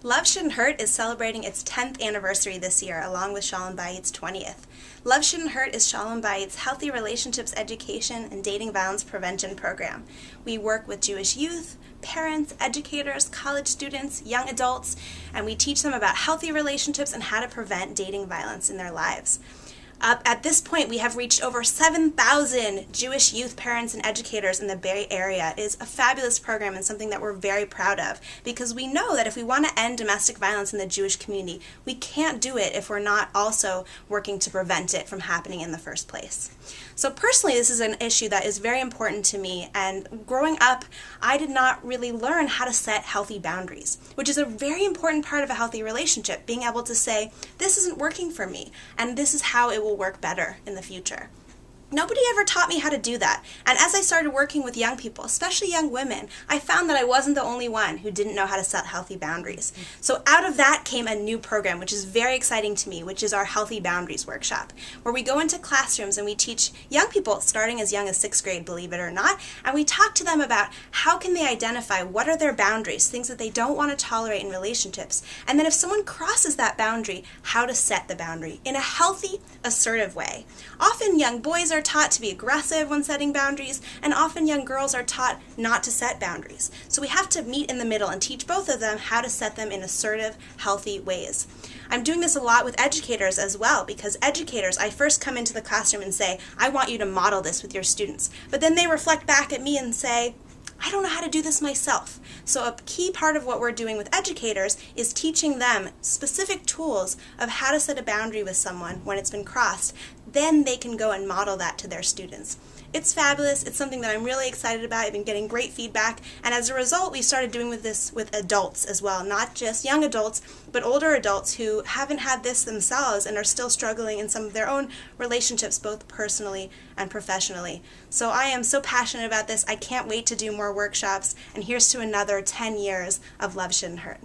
Love Shouldn't Hurt is celebrating its 10th anniversary this year, along with Shalom Bayit's 20th. Love Shouldn't Hurt is Shalom Bayit's healthy relationships education and dating violence prevention program. We work with Jewish youth, parents, educators, college students, young adults, and we teach them about healthy relationships and how to prevent dating violence in their lives. At this point, we have reached over 7,000 Jewish youth parents and educators in the Bay Area. It is a fabulous program and something that we're very proud of, because we know that if we want to end domestic violence in the Jewish community, we can't do it if we're not also working to prevent it from happening in the first place. So personally, this is an issue that is very important to me, and growing up, I did not really learn how to set healthy boundaries, which is a very important part of a healthy relationship, being able to say, this isn't working for me, and this is how it will work better in the future. Nobody ever taught me how to do that, and as I started working with young people, especially young women, I found that I wasn't the only one who didn't know how to set healthy boundaries. So out of that came a new program, which is very exciting to me, which is our Healthy Boundaries Workshop, where we go into classrooms and we teach young people starting as young as 6th grade, believe it or not, and we talk to them about how can they identify what are their boundaries, things that they don't want to tolerate in relationships, and then if someone crosses that boundary, how to set the boundary in a healthy, assertive way. Often young boys are taught to be aggressive when setting boundaries, and often young girls are taught not to set boundaries. So we have to meet in the middle and teach both of them how to set them in assertive, healthy ways. I'm doing this a lot with educators as well, because educators, I first come into the classroom and say, I want you to model this with your students. But then they reflect back at me and say, I don't know how to do this myself. So a key part of what we're doing with educators is teaching them specific tools of how to set a boundary with someone when it's been crossed. Then they can go and model that to their students. It's fabulous. It's something that I'm really excited about. I've been getting great feedback, and as a result, we started doing this with adults as well, not just young adults, but older adults who haven't had this themselves and are still struggling in some of their own relationships, both personally and professionally. So I am so passionate about this. I can't wait to do more workshops, and here's to another 10 years of Love Shouldn't Hurt.